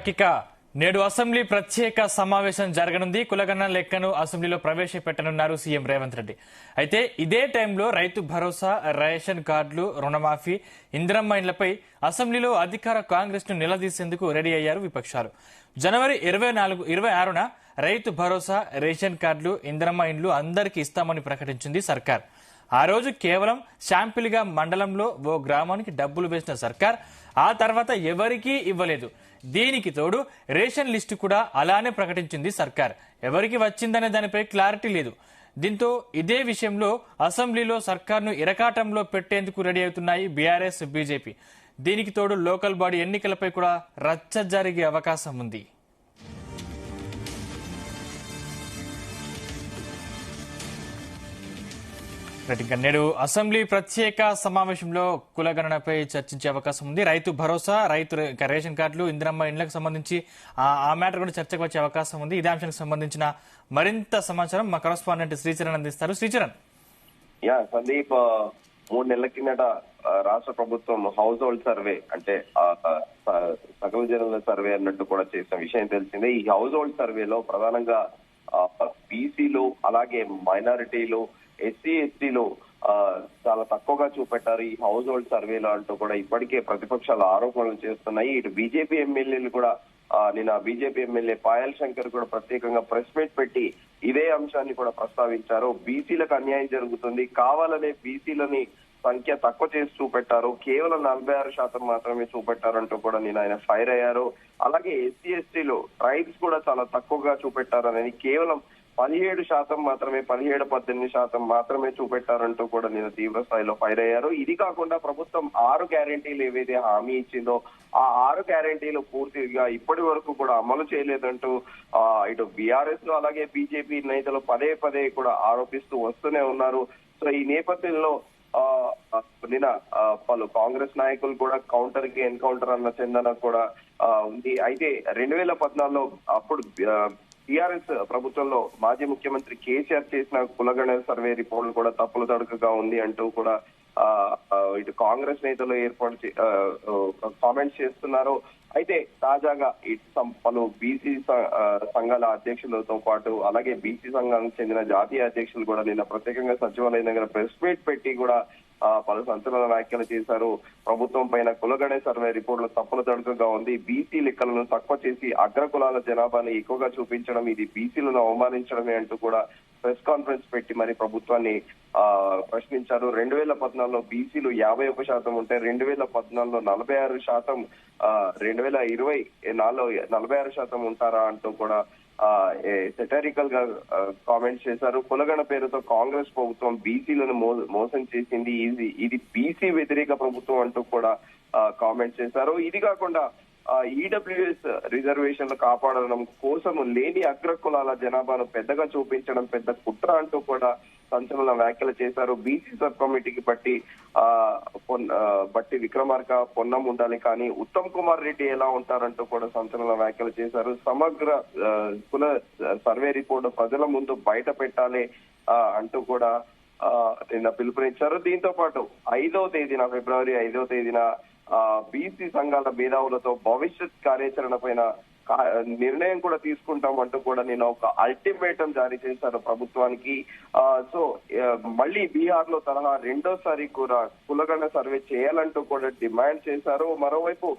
ఇక నేడు అసెంబ్లీ ప్రత్యేక సమావేశం జరగనుంది. కులగణన లెక్కను అసెంబ్లీలో ప్రవేశపెట్టనున్నారు సీఎం రేవంత్ రెడ్డి. అయితే ఇదే టైంలో రైతు భరోసా, రేషన్ కార్డులు, రుణమాఫీ, ఇందిరమ్మ ఇండ్లపై అసెంబ్లీలో అధికార కాంగ్రెస్ ను నిలదీసేందుకు రెడీ అయ్యారు విపక్షాలు. జనవరి 26న రైతు భరోసా, రేషన్ కార్డులు, ఇందిరమ్మ ఇండ్లు అందరికీ ఇస్తామని ప్రకటించింది సర్కార్. ఆ రోజు కేవలం శాంపిల్ గా మండలంలో ఓ గ్రామానికి డబ్బులు వేసిన సర్కార్ ఆ తర్వాత ఎవరికీ ఇవ్వలేదు. దీనికి తోడు రేషన్ లిస్టు కూడా అలానే ప్రకటించింది సర్కార్. ఎవరికి వచ్చిందనే దానిపై క్లారిటీ లేదు. దీంతో ఇదే విషయంలో అసెంబ్లీలో సర్కార్ను ఇరకాటంలో పెట్టేందుకు రెడీ అవుతున్నాయి బీఆర్ఎస్, బీజేపీ. దీనికి తోడు లోకల్ బాడీ ఎన్నికలపై కూడా రచ్చ జరిగే అవకాశం ఉంది. నేడు అసెంబ్లీ ప్రత్యేక సమావేశంలో కులగణనపై చర్చించే అవకాశం ఉంది. రైతు భరోసా, రేషన్ కార్డులు, ఇందిరమ్మ ఇండ్లకు సంబంధించి ఆ మ్యాటర్ కూడా చర్చకు వచ్చే అవకాశం ఉంది. ఇదే అంశానికి సంబంధించిన మరింత సమాచారం మా కరెస్పాండెంట్ శ్రీచరణ్ అందిస్తారు. శ్రీచరణ్. సందీప్, 3 నెలల కిందట రాష్ట్ర ప్రభుత్వం హౌస్ హోల్డ్ సర్వే అంటే సకల జనుల సర్వే అన్నట్టు కూడా చేసిన విషయం తెలిసిందే. ఈ హౌస్ హోల్డ్ సర్వేలో ప్రధానంగా బీసీలు, అలాగే మైనారిటీలు, ఎస్సీ ఎస్టీలో చాలా తక్కువగా చూపెట్టారు ఈ హౌస్ హోల్డ్ సర్వేలో అంటూ కూడా ఇప్పటికే ప్రతిపక్షాలు ఆరోపణలు చేస్తున్నాయి. ఇటు బీజేపీ ఎమ్మెల్యేలు కూడా నిన్న బీజేపీ ఎమ్మెల్యే పాయల్ శంకర్ కూడా ప్రత్యేకంగా ప్రెస్ మీట్ పెట్టి ఇదే అంశాన్ని కూడా ప్రస్తావించారు. బీసీలకు అన్యాయం జరుగుతుంది, కావాలనే బీసీలని సంఖ్య తక్కువ చేసి చూపెట్టారు, కేవలం 46% మాత్రమే చూపెట్టారంటూ కూడా నేను ఆయన ఫైర్ అయ్యారు. అలాగే ఎస్సీ ఎస్టీలో ట్రైబ్స్ కూడా చాలా తక్కువగా చూపెట్టారని, కేవలం 17% మాత్రమే, 17-18% మాత్రమే చూపెట్టారంటూ కూడా నేను తీవ్ర స్థాయిలో ఫైర్ అయ్యారు. ఇది కాకుండా ప్రభుత్వం 6 గ్యారెంటీలు ఏవైతే హామీ ఇచ్చిందో ఆ 6 గ్యారెంటీలు పూర్తిగా ఇప్పటి వరకు కూడా అమలు చేయలేదంటూ ఇటు బీఆర్ఎస్ లో అలాగే బీజేపీ నేతలు పదే పదే కూడా ఆరోపిస్తూ వస్తూనే ఉన్నారు. సో ఈ నేపథ్యంలో నిన్న పలు కాంగ్రెస్ నాయకులు కూడా కౌంటర్ కి ఎన్కౌంటర్ అన్న చందన కూడా ఉంది. అయితే 2014లో అప్పుడు టీఆర్ఎస్ ప్రభుత్వంలో మాజీ ముఖ్యమంత్రి కేసీఆర్ చేసిన కులగణన సర్వే రిపోర్ట్ కూడా తప్పులు తడుకగా ఉంది అంటూ కూడా ఇటు కాంగ్రెస్ నేతలు కామెంట్స్ చేస్తున్నారు. అయితే తాజాగా పలు బీసీ సంఘాల అధ్యక్షులతో పాటు అలాగే బీసీ సంఘానికి చెందిన జాతీయ అధ్యక్షులు కూడా నిన్న ప్రత్యేకంగా సచివాలయం దగ్గర ప్రెస్ మీట్ పెట్టి కూడా పలు సంచలన వ్యాఖ్యలు చేశారు. ప్రభుత్వం పైన కులగణన సర్వే రిపోర్టులు తప్పుల తడుకగా ఉంది, బీసీ లెక్కలను తక్కువ చేసి అగ్రకులాల జనాభాని ఎక్కువగా చూపించడం ఇది బీసీలను అవమానించడమే అంటూ కూడా ప్రెస్ కాన్ఫరెన్స్ పెట్టి మరి ప్రభుత్వాన్ని ప్రశ్నించారు. 2014లో బీసీలు 51% ఉంటే 2014లో 46%, 2024లో 46% ఉంటారా అంటూ కూడా సెటారికల్ గా కామెంట్స్ చేశారు. కులగణ పేరుతో కాంగ్రెస్ ప్రభుత్వం బీసీలను మోసం చేసింది, ఇది బీసీ వ్యతిరేక ప్రభుత్వం అంటూ కూడా కామెంట్స్ చేశారు. ఇది కాకుండా ఈడబ్ల్యూఎస్ రిజర్వేషన్లు కాపాడడం కోసం లేని అగ్రకులాల జనాభాను పెద్దగా చూపించడం పెద్ద కుట్ర అంటూ కూడా సంచలన వ్యాఖ్యలు చేశారు. బీసీ సబ్ కమిటీకి బట్టి విక్రమార్క, పొన్నం ఉండాలి, కానీ ఉత్తమ్ కుమార్ రెడ్డి ఎలా ఉంటారంటూ కూడా సంచలన వ్యాఖ్యలు చేశారు. సమగ్ర కుల సర్వే రిపోర్టు ప్రజల ముందు బయట పెట్టాలి అంటూ కూడా నిన్న పిలుపునిచ్చారు. దీంతో పాటు ఫిబ్రవరి 5వ తేదీన బీసీ సంఘాల మేధావులతో భవిష్యత్ కార్యాచరణ పైన నిర్ణయం కూడా తీసుకుంటామంటూ కూడా నేను ఒక అల్టిమేటం జారీ చేశారు ప్రభుత్వానికి. సో మళ్ళీ బీహార్ లో తరహా రెండోసారి కూడా కులగణన సర్వే చేయాలంటూ కూడా డిమాండ్ చేశారు. మరోవైపు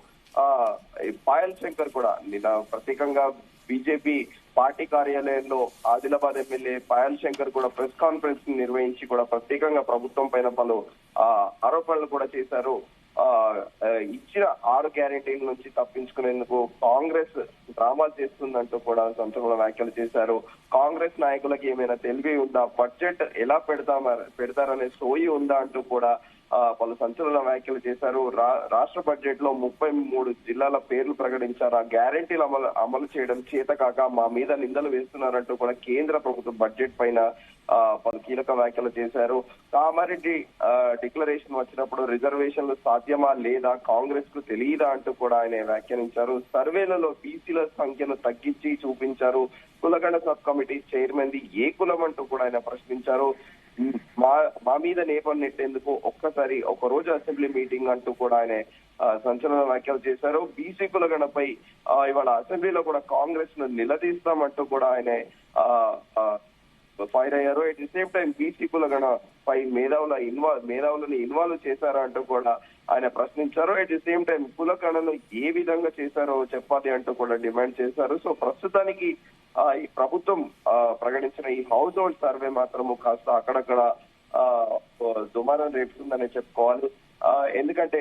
పాయల్ శంకర్ కూడా నిన్న ప్రత్యేకంగా బీజేపీ పార్టీ కార్యాలయంలో ఆదిలాబాద్ ఎమ్మెల్యే పాయల్ శంకర్ కూడా ప్రెస్ కాన్ఫరెన్స్ నిర్వహించి కూడా ప్రత్యేకంగా ప్రభుత్వం పైన పలు ఆరోపణలు కూడా చేశారు. ఇచ్చిన 6 గ్యారెంటీల నుంచి తప్పించుకునేందుకు కాంగ్రెస్ డ్రామాలు చేస్తుందంటూ కూడా సంచలన వ్యాఖ్యలు చేశారు. కాంగ్రెస్ నాయకులకి ఏమైనా తెలివి ఉందా, బడ్జెట్ ఎలా పెడతారనే సోయి ఉందా అంటూ కూడా పలు సంచలన వ్యాఖ్యలు చేశారు. రాష్ట్ర బడ్జెట్ లో 33 జిల్లాల పేర్లు ప్రకటించారు. ఆ గ్యారెంటీలు అమలు చేయడం చేత కాక మా మీద నిందలు వేస్తున్నారంటూ కూడా కేంద్ర ప్రభుత్వ బడ్జెట్ పైన పలు కీలక వ్యాఖ్యలు చేశారు. కామారెడ్డి డిక్లరేషన్ వచ్చినప్పుడు రిజర్వేషన్లు సాధ్యమా లేదా, కాంగ్రెస్ కు తెలియదా అంటూ కూడా ఆయన వ్యాఖ్యానించారు. సర్వేలలో బీసీల సంఖ్యను తగ్గించి చూపించారు. కులగణ సబ్ కమిటీ చైర్మన్ ది ఏ కులం అంటూ కూడా ఆయన ప్రశ్నించారు. మా మీద నేపం నెట్టేందుకు ఒక రోజు అసెంబ్లీ మీటింగ్ అంటూ కూడా ఆయన సంచలన వ్యాఖ్యలు చేశారు. బీసీ కులగణపై ఇవాళ అసెంబ్లీలో కూడా కాంగ్రెస్ ను నిలదీస్తామంటూ కూడా ఆయన ఫైర్ అయ్యారు. At the same time BC కులగణ పై మేధావులను ఇన్వాల్వ్ చేశారా అంటూ కూడా ఆయన ప్రశ్నించారు. ఎట్ ది సేమ్ టైం కులగణను ఏ విధంగా చేశారో చెప్పాలి అంటూ కూడా డిమాండ్ చేశారు. సో ప్రస్తుతానికి ఈ ప్రభుత్వం ప్రకటించిన ఈ హౌస్ హోల్డ్ సర్వే మాత్రము కాస్త అక్కడక్కడ దుమారం రేపుతుందని చెప్పుకోవాలి. ఎందుకంటే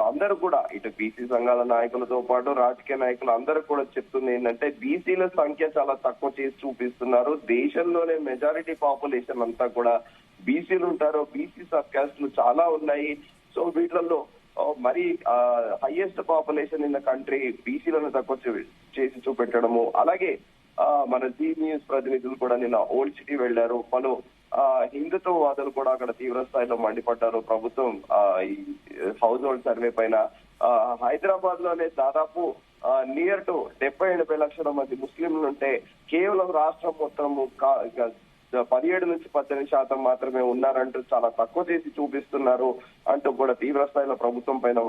అందరూ కూడా ఇటు బీసీ సంఘాల నాయకులతో పాటు రాజకీయ నాయకులు అందరూ కూడా చెప్తుంది ఏంటంటే బీసీల సంఖ్య చాలా తక్కువ చేసి చూపిస్తున్నారు. దేశంలోనే మెజారిటీ పాపులేషన్ అంతా కూడా బీసీలు ఉంటారు. బీసీ సబ్ కాస్ట్లు చాలా ఉన్నాయి. సో వీటిల్లో మరి highest population in the country బీసీలను తక్కువ చేసి చూపెట్టడము. అలాగే మన జీ న్యూస్ ప్రతినిధులు కూడా నిన్న ఓల్డ్ సిటీ వెళ్లారు. పలు హిందుత్వవాదులు కూడా అక్కడ తీవ్ర స్థాయిలో మండిపడ్డారు ప్రభుత్వం ఈ హౌస్ హోల్డ్ సర్వే పైన. హైదరాబాద్ లోనే దాదాపు నియర్ టు 70-80 లక్షల మంది ముస్లింలు ఉంటే కేవలం రాష్ట్రం మొత్తము 17-18% మాత్రమే ఉన్నారంటూ చాలా తక్కువ చేసి చూపిస్తున్నారు అంటూ కూడా తీవ్ర స్థాయిలో ప్రభుత్వం పైన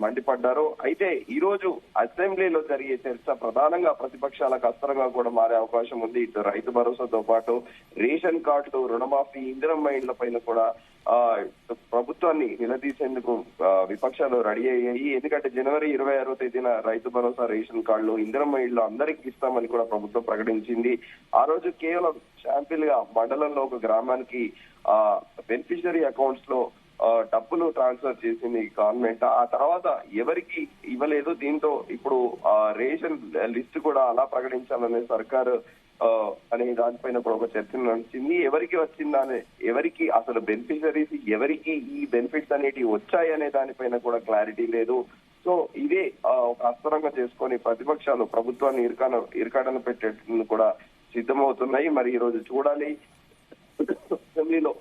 మండిపడ్డారు. అయితే ఈ రోజు అసెంబ్లీలో జరిగే చర్చ ప్రధానంగా ప్రతిపక్షాలకు అస్త్రంగా కూడా మారే అవకాశం ఉంది. ఇటు రైతు భరోసాతో పాటు రేషన్ కార్డులు, రుణమాఫీ, ఇందిరమ్మ ఇండ్ల పైన కూడా ప్రభుత్వాన్ని నిలదీసేందుకు విపక్షాలు రెడీ అయ్యాయి. ఎందుకంటే జనవరి 26వ తేదీన రైతు భరోసా, రేషన్ కార్డులు, ఇందిరమ్మ ఇళ్లు అందరికీ ఇస్తామని కూడా ప్రభుత్వం ప్రకటించింది. ఆ రోజు కేవలం శాంపిల్ గా మండలంలో ఒక గ్రామానికి బెనిఫిషియరీ అకౌంట్స్ లో డబ్బులు ట్రాన్స్ఫర్ చేసింది గవర్నమెంట్. ఆ తర్వాత ఎవరికి ఇవ్వలేదు. దీంతో ఇప్పుడు రేషన్ లిస్ట్ కూడా అలా ప్రకటించాలనే సర్కారు అనే దానిపైన కూడా ఒక చర్చ నడిచింది. ఎవరికి వచ్చిందనే, ఎవరికి అసలు బెనిఫిషరీస్, ఎవరికి ఈ బెనిఫిట్స్ అనేటివి వచ్చాయి అనే దానిపైన కూడా క్లారిటీ లేదు. సో ఇదే ఒక అస్త్రంగా చేసుకొని ప్రతిపక్షాలు ప్రభుత్వాన్ని ఇరకాటన పెట్టేందుకు కూడా సిద్ధమవుతున్నాయి. మరి ఈ రోజు చూడాలి అసెంబ్లీలో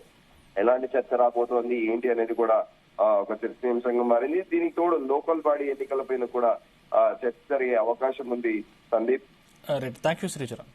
ఎలాంటి చర్చ రాబోతోంది ఏంటి అనేది కూడా ఒక చర్చనీయాంశంగా మారింది. దీనికి తోడు లోకల్ బాడీ ఎన్నికలపైన కూడా చర్చ జరిగే అవకాశం ఉంది. Sandeep, thank you Sricharan.